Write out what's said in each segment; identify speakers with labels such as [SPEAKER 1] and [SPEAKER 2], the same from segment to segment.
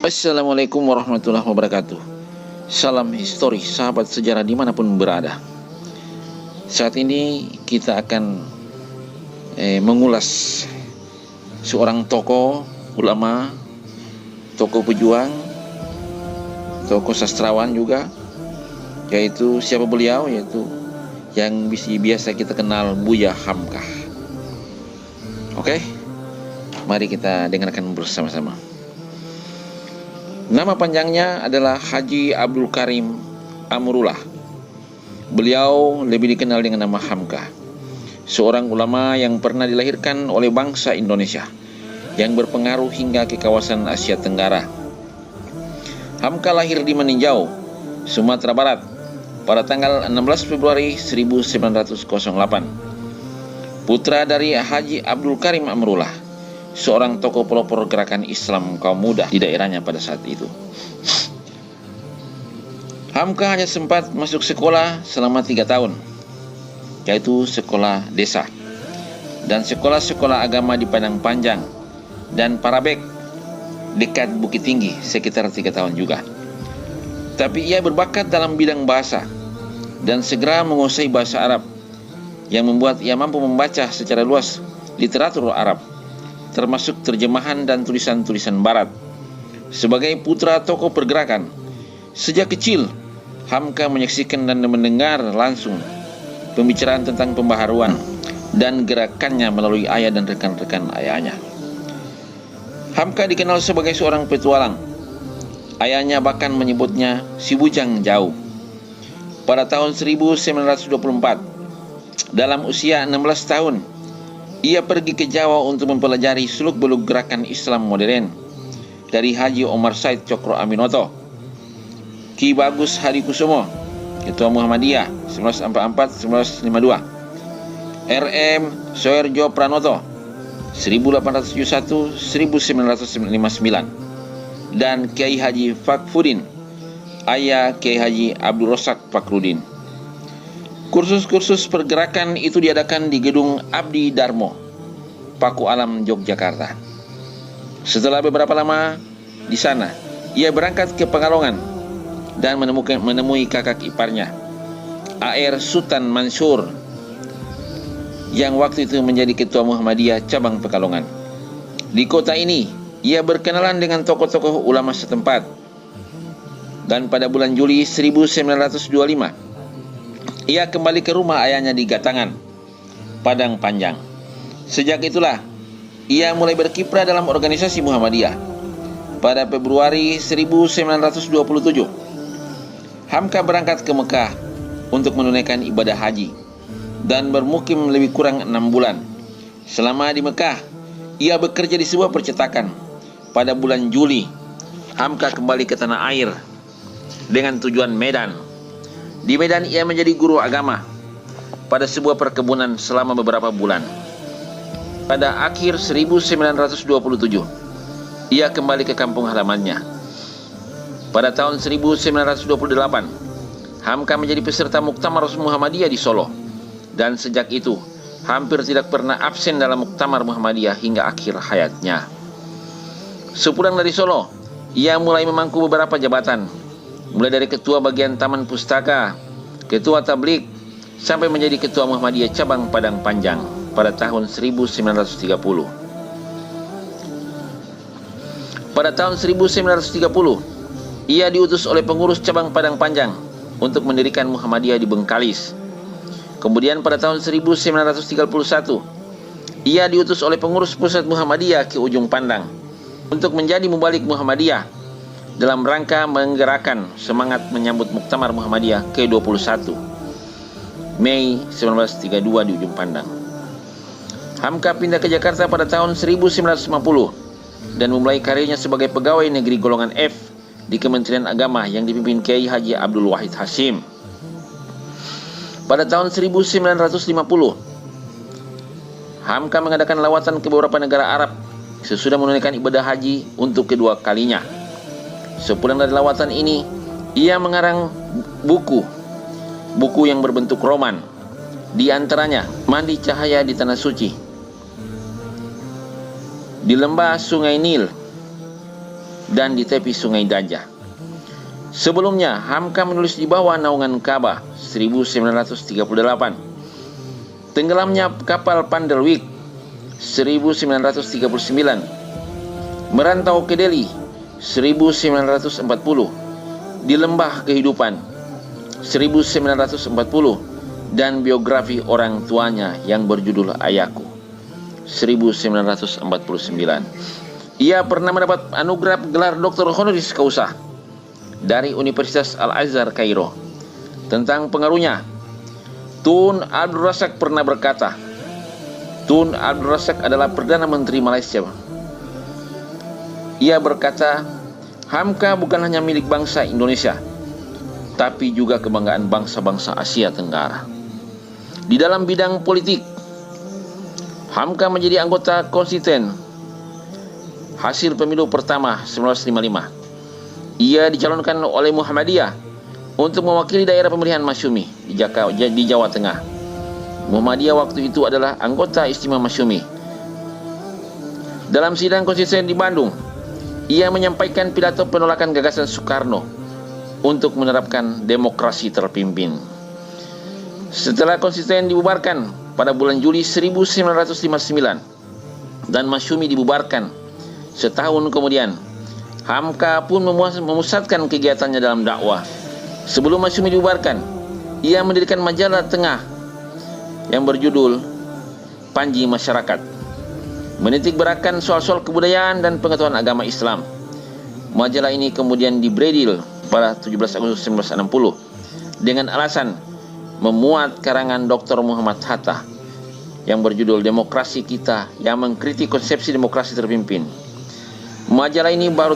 [SPEAKER 1] Assalamualaikum warahmatullahi wabarakatuh. Salam histori, sahabat sejarah dimanapun berada. Saat ini kita akan mengulas seorang tokoh ulama, tokoh pejuang, tokoh sastrawan juga, yaitu siapa beliau? Yaitu yang biasa kita kenal Buya Hamka. Oke, mari kita dengarkan bersama-sama. Nama panjangnya adalah Haji Abdul Karim Amrullah. Beliau lebih dikenal dengan nama Hamka, seorang ulama yang pernah dilahirkan oleh bangsa Indonesia yang berpengaruh hingga ke kawasan Asia Tenggara. Hamka lahir di Meninjau, Sumatera Barat pada tanggal 16 Februari 1908. Putra dari Haji Abdul Karim Amrullah, seorang tokoh pelopor gerakan Islam kaum muda di daerahnya pada saat itu. Hamka hanya sempat masuk sekolah selama 3 tahun, yaitu sekolah desa dan sekolah-sekolah agama di Padang Panjang dan Parabek dekat Bukit Tinggi sekitar 3 tahun juga. Tapi ia berbakat dalam bidang bahasa dan segera menguasai bahasa Arab yang membuat ia mampu membaca secara luas literatur Arab, termasuk terjemahan dan tulisan-tulisan barat. Sebagai putra tokoh pergerakan, sejak kecil Hamka menyaksikan dan mendengar langsung pembicaraan tentang pembaharuan dan gerakannya melalui ayah dan rekan-rekan ayahnya. Hamka dikenal sebagai seorang petualang. Ayahnya bahkan menyebutnya si bujang jauh. Pada tahun 1924, dalam usia 16 tahun, ia pergi ke Jawa untuk mempelajari seluk-beluk gerakan Islam modern dari Haji Omar Said Cokro Aminoto, Ki Bagus Hadikusumo, Ketua Muhammadiyah 1944-1952, RM Soerjo Pranoto 1871-1959, dan Kiai Haji Fakfudin, ayah Kiai Haji Abdul Rosak Fakrudin. Kursus-kursus pergerakan itu diadakan di Gedung Abdi Darmo, Paku Alam, Yogyakarta. Setelah beberapa lama di sana, ia berangkat ke Pekalongan dan menemui kakak iparnya, A.R. Sultan Mansur, yang waktu itu menjadi Ketua Muhammadiyah cabang Pekalongan. Di kota ini, ia berkenalan dengan tokoh-tokoh ulama setempat. Dan pada bulan Juli 1925, ia kembali ke rumah ayahnya di Gatangan, Padang Panjang. Sejak itulah, ia mulai berkiprah dalam organisasi Muhammadiyah. Pada Februari 1927, Hamka berangkat ke Mekah untuk menunaikan ibadah haji dan bermukim lebih kurang 6 bulan. Selama di Mekah, ia bekerja di sebuah percetakan. Pada bulan Juli, Hamka kembali ke tanah air dengan tujuan Medan. Di Medan ia menjadi guru agama pada sebuah perkebunan selama beberapa bulan. Pada akhir 1927, ia kembali ke kampung halamannya. Pada tahun 1928, Hamka menjadi peserta Muktamar Muhammadiyah di Solo. Dan sejak itu, hampir tidak pernah absen dalam Muktamar Muhammadiyah hingga akhir hayatnya. Sepulang dari Solo, ia mulai memangku beberapa jabatan, mulai dari ketua bagian Taman Pustaka, ketua tablik, sampai menjadi ketua Muhammadiyah cabang Padang Panjang pada tahun 1930. Pada tahun 1930, ia diutus oleh pengurus cabang Padang Panjang untuk mendirikan Muhammadiyah di Bengkalis. Kemudian pada tahun 1931, ia diutus oleh pengurus pusat Muhammadiyah ke Ujung Pandang untuk menjadi mubalik Muhammadiyah dalam rangka menggerakkan semangat menyambut Muktamar Muhammadiyah ke-21 Mei 1932 di Ujung Pandang. Hamka pindah ke Jakarta pada tahun 1950 dan memulai karirnya sebagai pegawai negeri golongan F di Kementerian Agama yang dipimpin Kiai Haji Abdul Wahid Hasyim. Pada tahun 1950, Hamka mengadakan lawatan ke beberapa negara Arab sesudah menunaikan ibadah haji untuk kedua kalinya. Sepulang dari lawatan ini, ia mengarang buku yang berbentuk roman, di antaranya Mandi Cahaya di Tanah Suci, di Lembah Sungai Nil, dan di tepi sungai Dajah. Sebelumnya, Hamka menulis di bawah naungan Ka'bah 1938. Tenggelamnya kapal Panderwick 1939. Merantau ke Delhi 1940. Di Lembah Kehidupan 1940 dan biografi orang tuanya yang berjudul Ayahku 1949. Ia pernah mendapat anugerah gelar doktor honoris causa dari Universitas Al-Azhar Kairo. Tentang pengaruhnya, Tun Abdul Razak pernah berkata, Tun Abdul Razak adalah Perdana Menteri Malaysia. Ia berkata, Hamka bukan hanya milik bangsa Indonesia, tapi juga kebanggaan bangsa-bangsa Asia Tenggara. Di dalam bidang politik, Hamka menjadi anggota konstituen hasil pemilu pertama 1955. Ia dicalonkan oleh Muhammadiyah untuk mewakili daerah pemilihan Masyumi di Jawa Tengah. Muhammadiyah waktu itu adalah anggota istimewa Masyumi. Dalam sidang konstituen di Bandung, ia menyampaikan pidato penolakan gagasan Soekarno untuk menerapkan demokrasi terpimpin. Setelah konstituen dibubarkan pada bulan Juli 1959 dan Masyumi dibubarkan setahun kemudian, Hamka pun memusatkan kegiatannya dalam dakwah. Sebelum Masyumi dibubarkan, ia mendirikan majalah Tengah yang berjudul Panji Masyarakat, menitik beratkan soal-soal kebudayaan dan pengetahuan agama Islam. Majalah ini kemudian dibredil pada 17 Agustus 1960 dengan alasan memuat karangan Dr. Muhammad Hatta yang berjudul Demokrasi Kita, yang mengkritik konsepsi demokrasi terpimpin. Majalah ini baru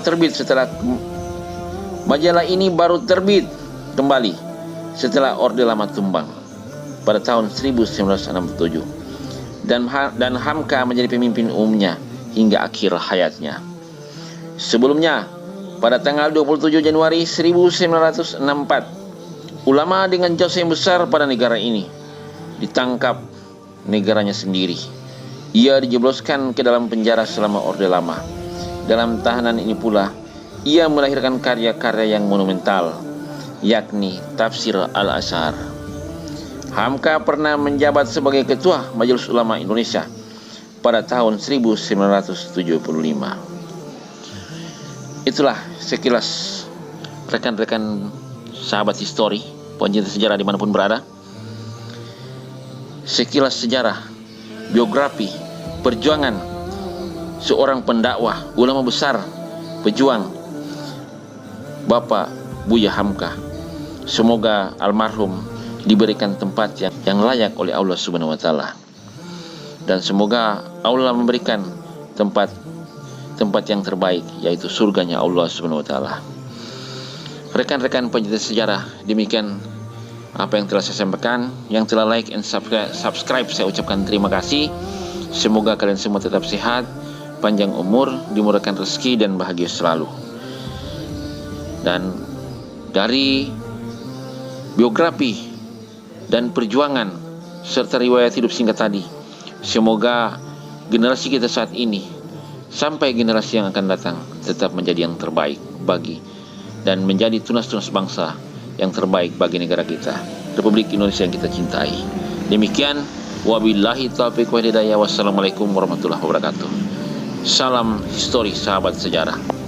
[SPEAKER 1] terbit kembali setelah Orde Lama tumbang pada tahun 1967, dan Hamka menjadi pemimpin umumnya hingga akhir hayatnya. Sebelumnya, pada tanggal 27 Januari 1964, ulama dengan jasa yang besar pada negara ini ditangkap negaranya sendiri. Ia dijebloskan ke dalam penjara selama Orde Lama. Dalam tahanan ini pula, ia melahirkan karya-karya yang monumental, yakni Tafsir Al-Ashar. Hamka pernah menjabat sebagai Ketua Majelis Ulama Indonesia pada tahun 1975. Itulah sekilas rekan-rekan sahabat histori, pencinta sejarah dimanapun berada. Sekilas sejarah, biografi, perjuangan seorang pendakwah, ulama besar, pejuang, Bapak Buya Hamka. Semoga almarhum diberikan tempat yang layak oleh Allah Subhanahu wa taala. Dan semoga Allah memberikan tempat yang terbaik, yaitu surganya Allah Subhanahu wa taala. Rekan-rekan pencinta sejarah, demikian apa yang telah saya sampaikan. Yang telah like and subscribe, saya ucapkan terima kasih. Semoga kalian semua tetap sehat, panjang umur, dimurahkan rezeki dan bahagia selalu. Dan dari biografi dan perjuangan serta riwayat hidup singkat tadi, semoga generasi kita saat ini sampai generasi yang akan datang tetap menjadi yang terbaik bagi dan menjadi tunas-tunas bangsa yang terbaik bagi negara kita, Republik Indonesia yang kita cintai. Demikian, wabillahi taufiq wal hidayah. Wassalamualaikum warahmatullahi wabarakatuh. Salam histori sahabat sejarah.